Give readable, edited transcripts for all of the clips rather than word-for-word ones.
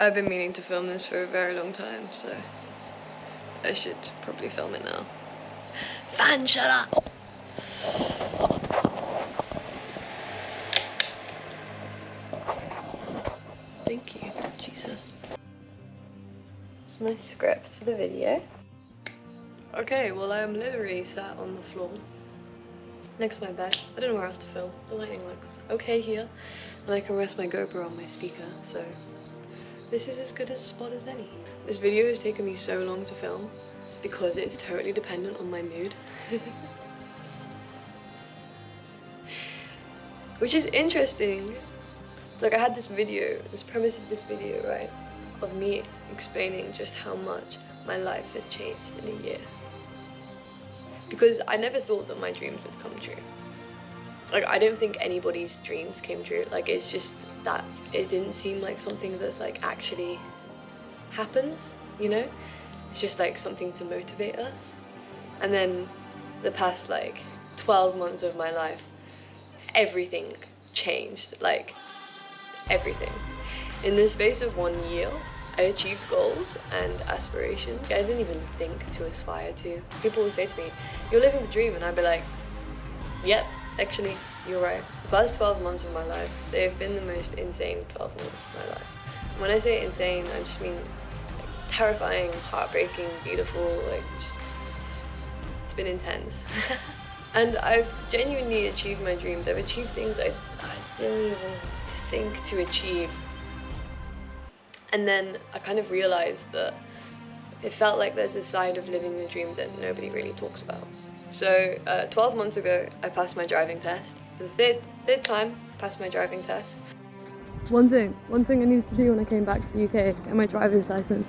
I've been meaning to film this for a very long time, so I should probably film it now. Fan, shut up! Thank you, Jesus. It's my script for the video. Okay, well I'm literally sat on the floor next to my bed. I don't know where else to film. The lighting looks okay here, and I can rest my GoPro on my speaker, so this is as good a spot as any. This video has taken me so long to film because it's totally dependent on my mood. Which is interesting. Like, I had this premise of this video, right? Of me explaining just how much my life has changed in a year. Because I never thought that my dreams would come true. Like, I don't think anybody's dreams came true. Like, it's just that it didn't seem like something that's like actually happens, you know? It's just like something to motivate us. And then the past like 12 months of my life, everything changed, like everything. In the space of 1 year, I achieved goals and aspirations I didn't even think to aspire to. People will say to me, "You're living the dream," and I'd be like, yep, actually, you're right. The past 12 months of my life, they've been the most insane 12 months of my life. When I say insane, I just mean like, terrifying, heartbreaking, beautiful, like just, it's been intense. And I've genuinely achieved my dreams. I've achieved things I didn't even think to achieve. And then I kind of realized that it felt like there's a side of living the dream that nobody really talks about. So 12 months ago, I passed my driving test. For the third time, passed my driving test. One thing I needed to do when I came back to the UK, get my driver's license.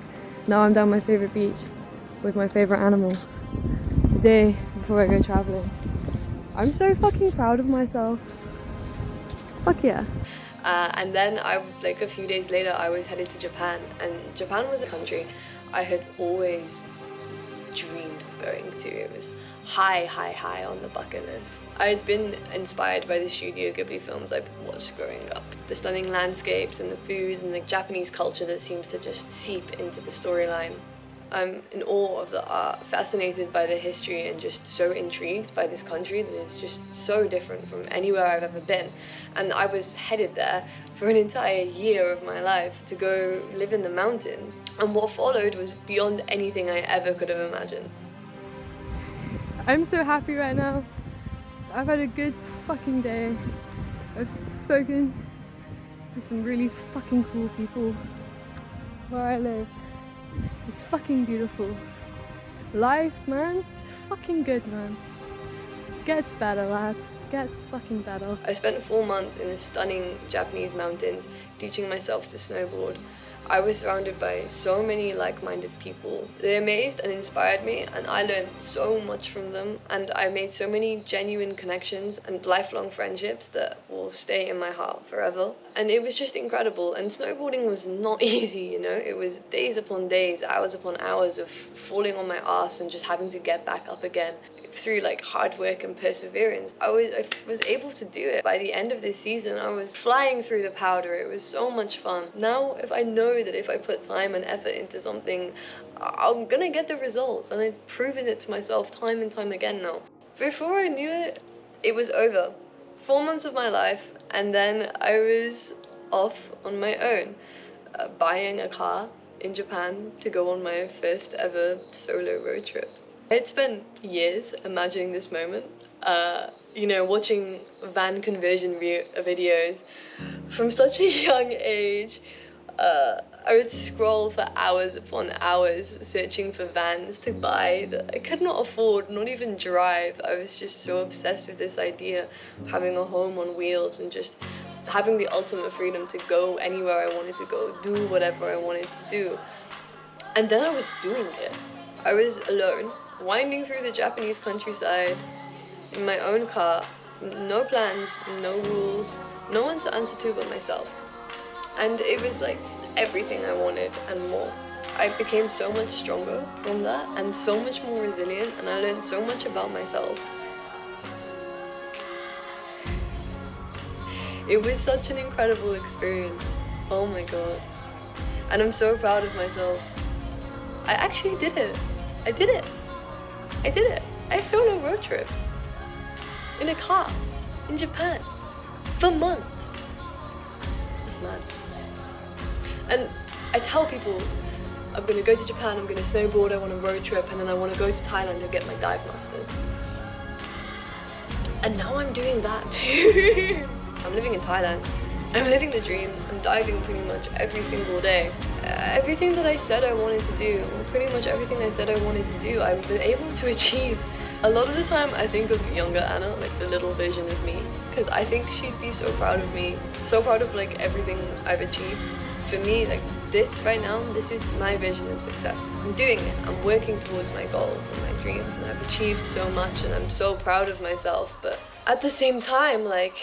Now I'm down my favorite beach with my favorite animal. The day before I go traveling. I'm so fucking proud of myself. Fuck yeah. And then like a few days later, I was headed to Japan, and Japan was a country I had always dreamed of going to. It was high on the bucket list. I had been inspired by the Studio Ghibli films I'd watched growing up. The stunning landscapes and the food and the Japanese culture that seems to just seep into the storyline. I'm in awe of the art, fascinated by the history, and just so intrigued by this country that is just so different from anywhere I've ever been. And I was headed there for an entire year of my life to go live in the mountains. And what followed was beyond anything I ever could have imagined. I'm so happy right now. I've had a good fucking day. I've spoken to some really fucking cool people where I live. It's fucking beautiful. Life, man, it's fucking good, man. Gets better, lads. Gets fucking better. I spent 4 months in the stunning Japanese mountains teaching myself to snowboard. I was surrounded by so many like-minded people. They amazed and inspired me, and I learned so much from them, and I made so many genuine connections and lifelong friendships that will stay in my heart forever. And it was just incredible. And snowboarding was not easy, you know? It was days upon days, hours upon hours of falling on my ass and just having to get back up again. Through like hard work and perseverance, I was able to do it. By the end of this season, I was flying through the powder. It was so much fun. Now, if I know that if I put time and effort into something, I'm gonna get the results, and I've proven it to myself time and time again now. Before I knew it, it was over. 4 months of my life, and then I was off on my own, buying a car in Japan to go on my first ever solo road trip. I had spent years imagining this moment, you know, watching van conversion videos from such a young age. I would scroll for hours upon hours searching for vans to buy that I could not afford, not even drive. I was just so obsessed with this idea of having a home on wheels and just having the ultimate freedom to go anywhere I wanted to go, do whatever I wanted to do. And then I was doing it. I was alone, winding through the Japanese countryside in my own car, no plans, no rules, no one to answer to but myself. And it was like everything I wanted and more. I became so much stronger from that and so much more resilient, and I learned so much about myself. It was such an incredible experience. Oh my god. And I'm so proud of myself. I actually did it. I did it. I did it. I solo road tripped. In a car. In Japan. For months. That's mad. And I tell people, I'm gonna go to Japan, I'm gonna snowboard, I want a road trip, and then I wanna go to Thailand and get my dive masters. And now I'm doing that too. I'm living in Thailand. I'm living the dream. I'm diving pretty much every single day. Everything that I said I wanted to do, or pretty much everything I said I wanted to do, I've been able to achieve. A lot of the time I think of younger Anna, like the little version of me, because I think she'd be so proud of me, so proud of like everything I've achieved. For me, like this right now, this is my vision of success. I'm doing it. I'm working towards my goals and my dreams, and I've achieved so much, and I'm so proud of myself. But at the same time, like,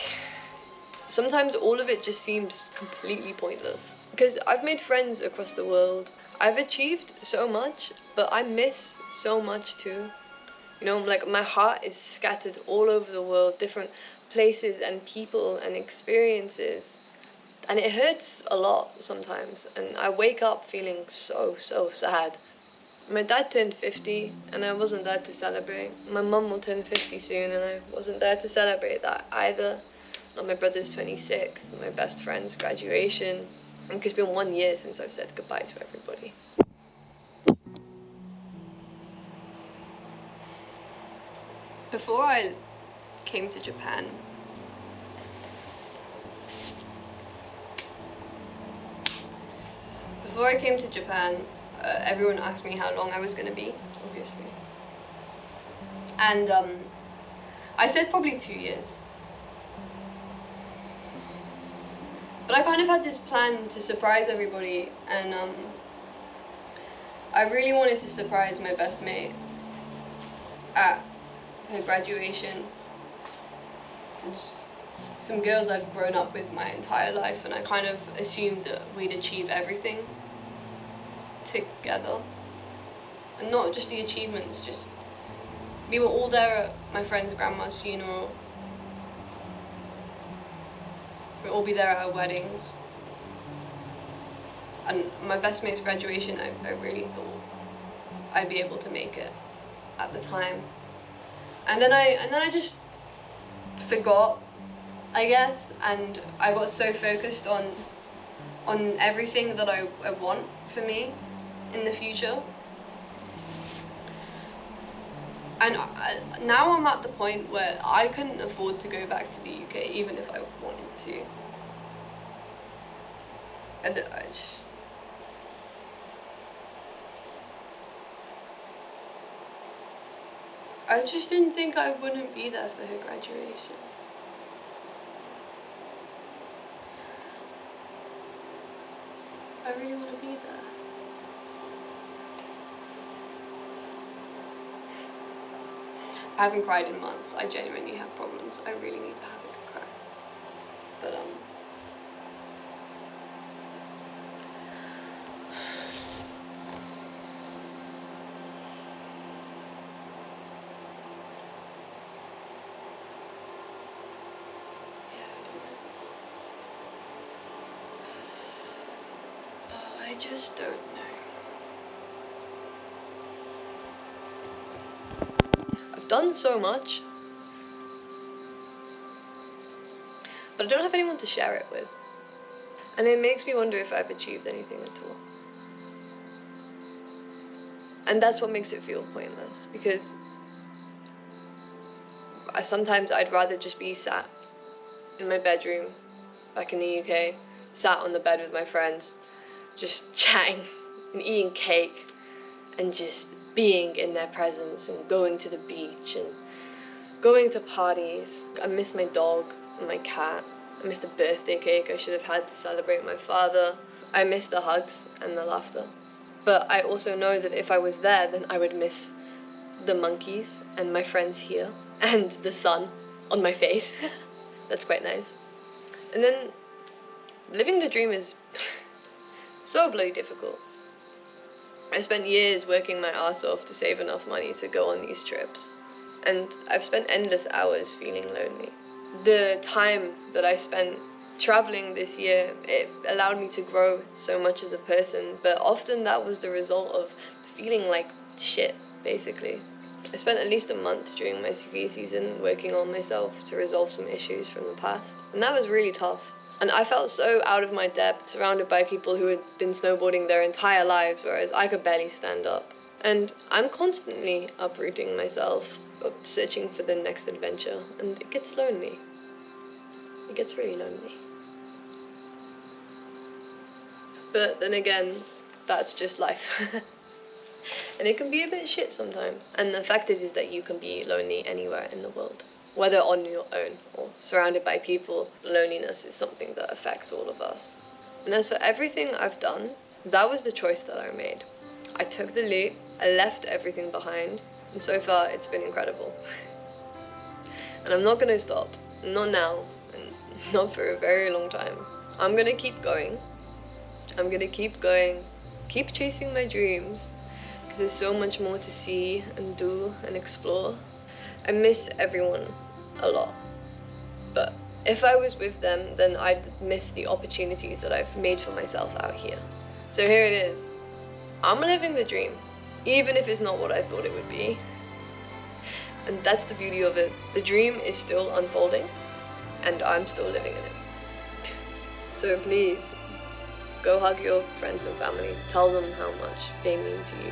sometimes all of it just seems completely pointless. Because I've made friends across the world. I've achieved so much, but I miss so much too. You know, like my heart is scattered all over the world, different places and people and experiences. And it hurts a lot sometimes. And I wake up feeling so sad. My dad turned 50 and I wasn't there to celebrate. My mum will turn 50 soon and I wasn't there to celebrate that either. Not my brother's 26th, my best friend's graduation. And it's been 1 year since I've said goodbye to everybody. Before I came to Japan, everyone asked me how long I was going to be, obviously. And I said probably 2 years. But I kind of had this plan to surprise everybody, and I really wanted to surprise my best mate at her graduation. It's some girls I've grown up with my entire life, and I kind of assumed that we'd achieve everything together. And not just the achievements, just we were all there at my friend's grandma's funeral. We'll all be there at our weddings. And my best mate's graduation, I really thought I'd be able to make it at the time. And then I just forgot, I guess, and I got so focused on everything that I want for me in the future. And now I'm at the point where I couldn't afford to go back to the UK even if I wanted to. And I just didn't think I wouldn't be there for her graduation. I really want to be there. I haven't cried in months. I genuinely have problems. I really need to have a good cry. But I just don't know. I've done so much, but I don't have anyone to share it with. And it makes me wonder if I've achieved anything at all. And that's what makes it feel pointless, because sometimes I'd rather just be sat in my bedroom back in the UK, sat on the bed with my friends, just chatting and eating cake and just being in their presence and going to the beach and going to parties. I miss my dog and my cat. I miss the birthday cake I should have had to celebrate my father. I miss the hugs and the laughter. But I also know that if I was there, then I would miss the monkeys and my friends here and the sun on my face. That's quite nice. And then living the dream is so bloody difficult. I spent years working my ass off to save enough money to go on these trips. And I've spent endless hours feeling lonely. The time that I spent Traveling this year, it allowed me to grow so much as a person, but often that was the result of feeling like shit, basically. I spent at least a month during my ski season working on myself to resolve some issues from the past, and that was really tough. And I felt so out of my depth, surrounded by people who had been snowboarding their entire lives, whereas I could barely stand up. And I'm constantly uprooting myself, searching for the next adventure, and it gets lonely. It gets really lonely. But then again, that's just life. And it can be a bit shit sometimes. And the fact is that you can be lonely anywhere in the world. Whether on your own or surrounded by people, loneliness is something that affects all of us. And as for everything I've done, that was the choice that I made. I took the leap, I left everything behind, and so far it's been incredible. And I'm not gonna stop. Not now, and not for a very long time. I'm gonna keep going. I'm gonna keep going, keep chasing my dreams, because there's so much more to see and do and explore. I miss everyone a lot, but if I was with them, then I'd miss the opportunities that I've made for myself out here. So here it is. I'm living the dream, even if it's not what I thought it would be. And that's the beauty of it. The dream is still unfolding, and I'm still living in it. So please, go hug your friends and family. Tell them how much they mean to you.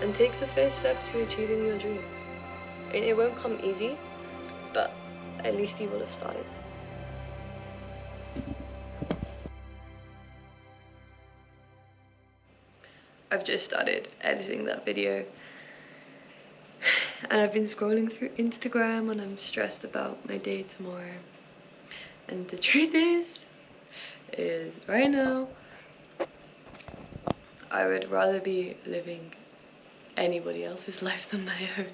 And take the first step to achieving your dreams. I mean, it won't come easy, but at least you will have started. I've just started editing that video. And I've been scrolling through Instagram and I'm stressed about my day tomorrow. And the truth is right now, I would rather be living anybody else's life than my own.